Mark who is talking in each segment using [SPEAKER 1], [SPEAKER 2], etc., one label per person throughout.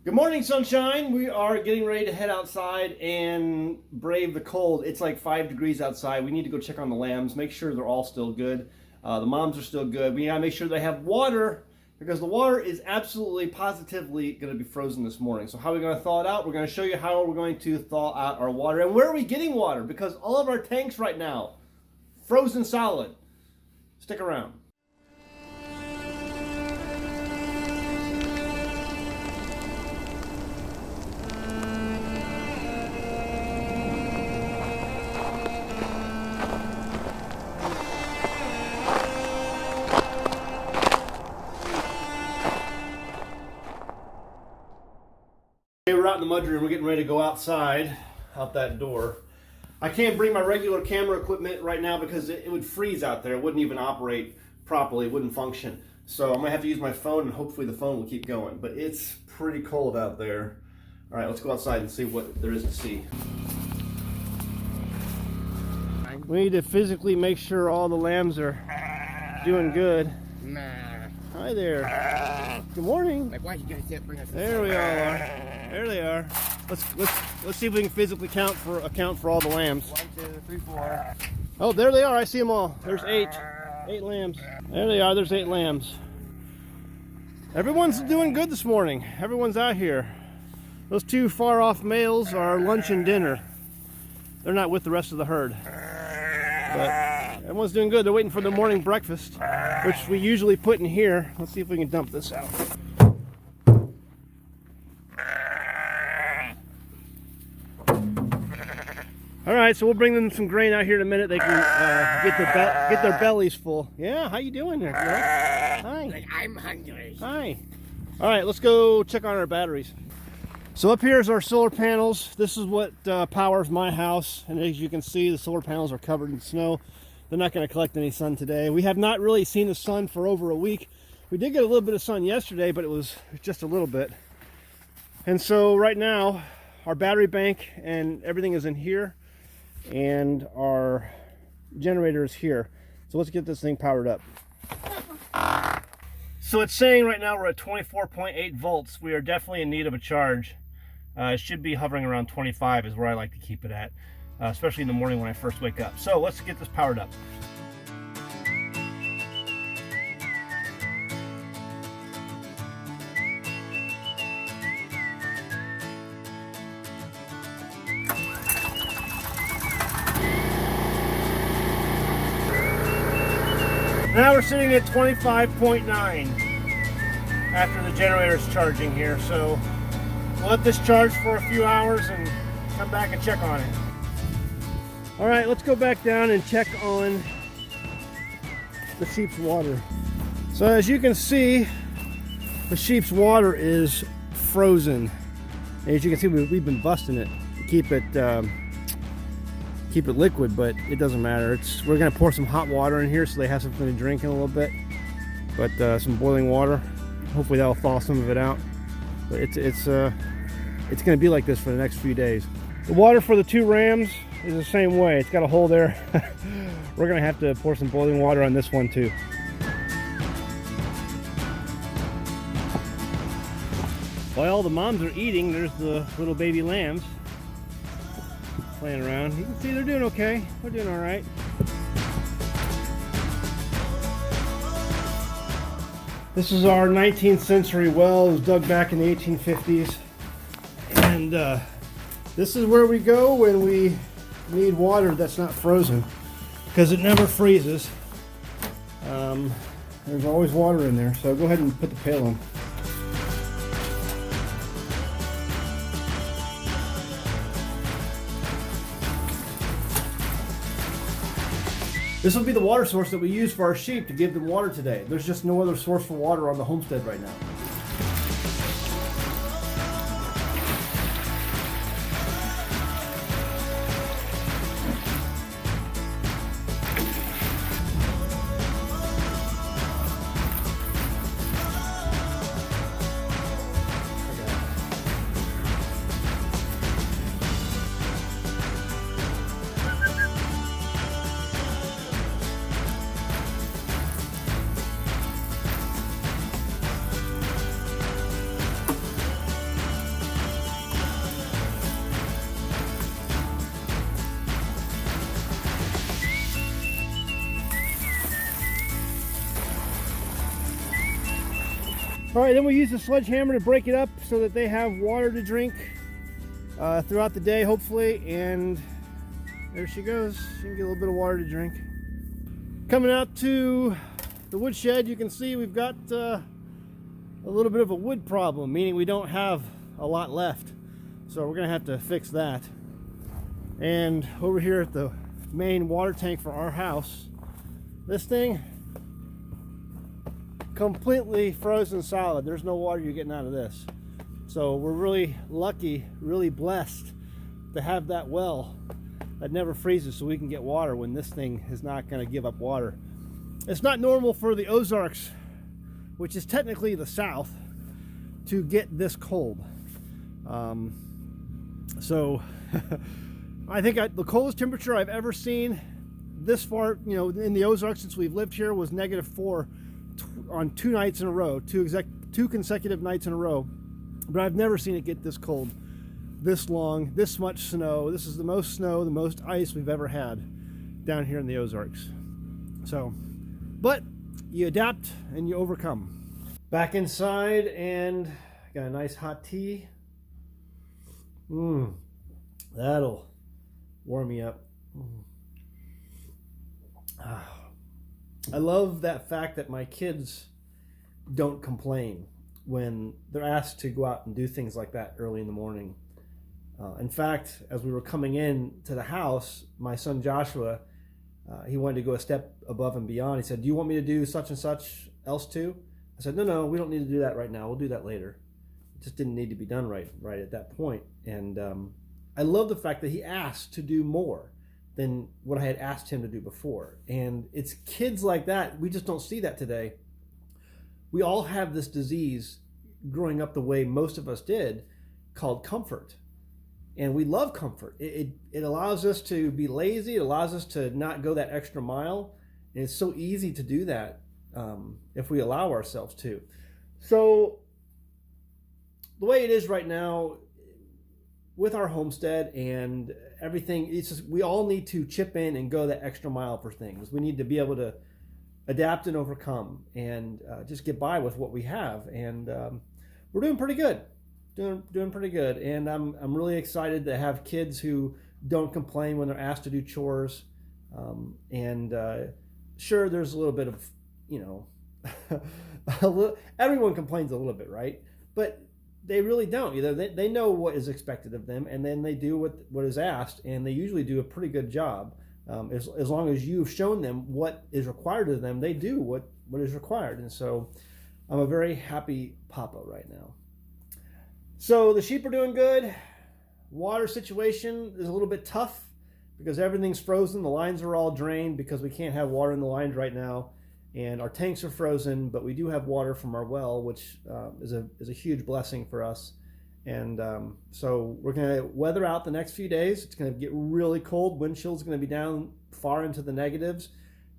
[SPEAKER 1] Good morning, sunshine. We are getting ready to head outside and brave the cold. It's like 5 degrees outside. We need to go check on the lambs, make sure they're all still good. The moms are still good. We gotta make sure they have water because the water is absolutely positively going to be frozen this morning. So how are we going to thaw it out? We're going to show you how we're going to thaw out our water. And where are we getting water? Because all of our tanks right now, frozen solid. Stick around. We're out in the mudroom. We're getting ready to go outside, out that door. I can't bring my regular camera equipment right now because it would freeze out there. It wouldn't even operate properly. It wouldn't function. So I'm going to have to use my phone, and hopefully the phone will keep going. But it's pretty cold out there. All right, let's go outside and see what there is to see. We need to physically make sure all the lambs are doing good. Hi there. Good morning.
[SPEAKER 2] Like, why you guys didn't bring us?
[SPEAKER 1] There we all are. There they are. Let's see if we can physically account for all the lambs.
[SPEAKER 2] 1, 2, 3, 4.
[SPEAKER 1] Oh, there they are. I see them all. There's 8 lambs. There they are. There's 8 lambs. Everyone's doing good this morning. Everyone's out here. Those 2 far off males are lunch and dinner. They're not with the rest of the herd. But everyone's doing good. They're waiting for their morning breakfast, which we usually put in here. Let's see if we can dump this out. All right, so we'll bring them some grain out here in a minute. They can get their bellies full. Yeah, how you doing there, girl? Hi.
[SPEAKER 2] Like, I'm hungry.
[SPEAKER 1] Hi. All right, let's go check on our batteries. So up here is our solar panels. This is what powers my house, and as you can see, the solar panels are covered in snow. They're not going to collect any sun today. We have not really seen the sun for over a week. We did get a little bit of sun yesterday, but it was just a little bit. And so right now, our battery bank and everything is in here, and our generator is here. So let's get this thing powered up. So it's saying right now we're at 24.8 volts. We are definitely in need of a charge. It should be hovering around 25 is where I like to keep it at, especially in the morning when I first wake up. So let's get this powered up. Now we're sitting at 25.9 after the generator's charging here, so we'll let this charge for a few hours and come back and check on it. All right, let's go back down and check on the sheep's water. So as you can see, the sheep's water is frozen. And as you can see, we've been busting it to keep it liquid, but it doesn't matter. We're gonna pour some hot water in here so they have something to drink in a little bit. But some boiling water, hopefully that'll thaw some of it out. But it's gonna be like this for the next few days. The water for the 2 rams is the same way. It's got a hole there. We're gonna have to pour some boiling water on this one too. While all the moms are eating, there's the little baby lambs playing around. You can see they're doing okay. They're doing all right. This is our 19th century well. It was dug back in the 1850s. And this is where we go when we need water that's not frozen, because it never freezes. There's always water in there. So go ahead and put the pail in. This will be the water source that we use for our sheep to give them water today. There's just no other source for water on the homestead right now. All right, then we use the sledgehammer to break it up so that they have water to drink throughout the day, hopefully. And there she goes. She can get a little bit of water to drink. Coming out to the woodshed, you can see we've got a little bit of a wood problem, meaning we don't have a lot left. So we're gonna have to fix that. And over here at the main water tank for our house, this thing completely frozen solid. There's no water you're getting out of this. So we're really lucky, really blessed to have that well that never freezes so we can get water when this thing is not going to give up water. It's not normal for the Ozarks, which is technically the South, to get this cold. So I think the coldest temperature I've ever seen this far, you know, in the Ozarks since we've lived here was -4 on 2 nights in a row, two consecutive nights in a row. But I've never seen it get this cold, this long, this much snow. This is the most snow, the most ice we've ever had down here in the Ozarks. So, but you adapt and you overcome. Back inside and got a nice hot tea. That'll warm me up. I love that fact that my kids don't complain when they're asked to go out and do things like that early in the morning. In fact, as we were coming in to the house, my son Joshua, he wanted to go a step above and beyond. He said, "Do you want me to do such and such else too?" I said, no, we don't need to do that right now. We'll do that later. It just didn't need to be done right at that point. And I love the fact that he asked to do more than what I had asked him to do before. And it's kids like that. We just don't see that today. We all have this disease growing up the way most of us did, called comfort. And we love comfort. It allows us to be lazy. It allows us to not go that extra mile. And it's so easy to do that if we allow ourselves to. So the way it is right now with our homestead and everything, it's just, we all need to chip in and go that extra mile for things. We need to be able to adapt and overcome and just get by with what we have. And we're doing pretty good. Doing pretty good. And I'm really excited to have kids who don't complain when they're asked to do chores. Sure, there's a little bit of, you know, everyone complains a little bit, right? But they really don't. You know, they know what is expected of them, and then they do what is asked, and they usually do a pretty good job. As long as you've shown them what is required of them, they do what is required. And so I'm a very happy papa right now. So the sheep are doing good. Water situation is a little bit tough because everything's frozen. The lines are all drained because we can't have water in the lines right now. And our tanks are frozen, but we do have water from our well, which is a huge blessing for us. And so we're going to weather out the next few days. It's going to get really cold. Wind chill is going to be down far into the negatives.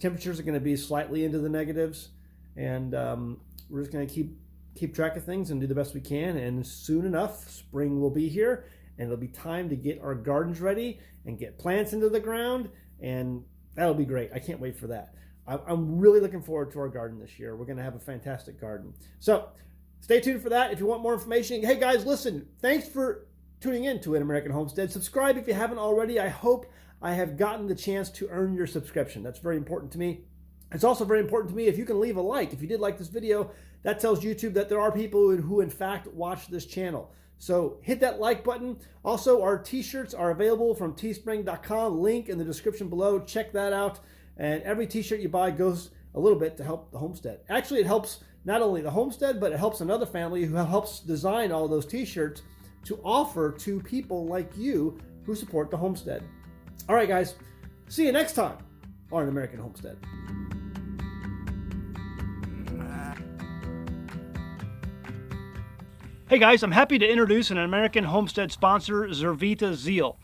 [SPEAKER 1] Temperatures are going to be slightly into the negatives. And we're just going to keep track of things and do the best we can. And soon enough, spring will be here, and it'll be time to get our gardens ready and get plants into the ground. And that'll be great. I can't wait for that. I'm really looking forward to our garden this year. We're going to have a fantastic garden. So stay tuned for that. If you want more information, hey guys, listen, thanks for tuning in to An American Homestead. Subscribe if you haven't already. I hope I have gotten the chance to earn your subscription. That's very important to me. It's also very important to me if you can leave a like. If you did like this video, that tells YouTube that there are people who in fact watch this channel. So hit that like button. Also, our t-shirts are available from teespring.com. Link in the description below. Check that out. And every t-shirt you buy goes a little bit to help the homestead. Actually, it helps not only the homestead, but it helps another family who helps design all those t-shirts to offer to people like you who support the homestead. All right, guys. See you next time on An American Homestead. Hey guys, I'm happy to introduce an American Homestead sponsor, Zurvita Zeal.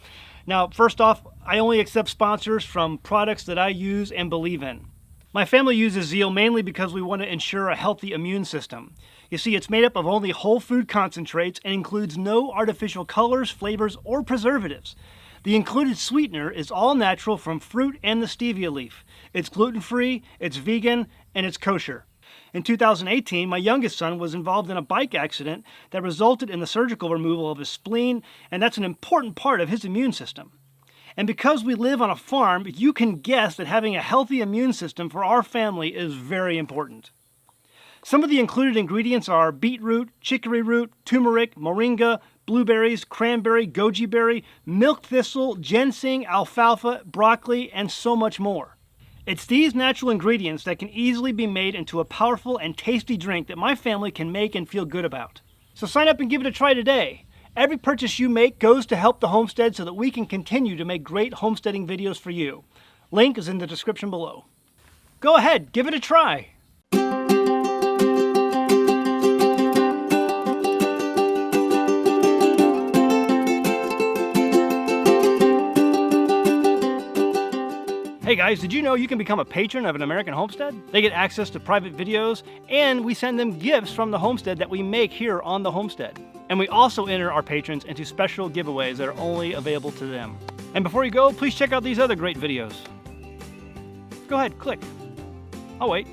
[SPEAKER 1] Now, first off, I only accept sponsors from products that I use and believe in. My family uses Zeal mainly because we want to ensure a healthy immune system. You see, it's made up of only whole food concentrates and includes no artificial colors, flavors, or preservatives. The included sweetener is all natural from fruit and the stevia leaf. It's gluten-free, it's vegan, and it's kosher.
[SPEAKER 3] In 2018, my youngest son was involved in a bike accident that resulted in the surgical removal of his spleen, and that's an important part of his immune system. And because we live on a farm, you can guess that having a healthy immune system for our family is very important. Some of the included ingredients are beetroot, chicory root, turmeric, moringa, blueberries, cranberry, goji berry, milk thistle, ginseng, alfalfa, broccoli, and so much more. It's these natural ingredients that can easily be made into a powerful and tasty drink that my family can make and feel good about. So sign up and give it a try today. Every purchase you make goes to help the homestead so that we can continue to make great homesteading videos for you. Link is in the description below. Go ahead, give it a try. Hey guys, did you know you can become a patron of an American homestead? They get access to private videos, and we send them gifts from the homestead that we make here on the homestead. And we also enter our patrons into special giveaways that are only available to them. And before you go, please check out these other great videos. Go ahead, click. I'll wait.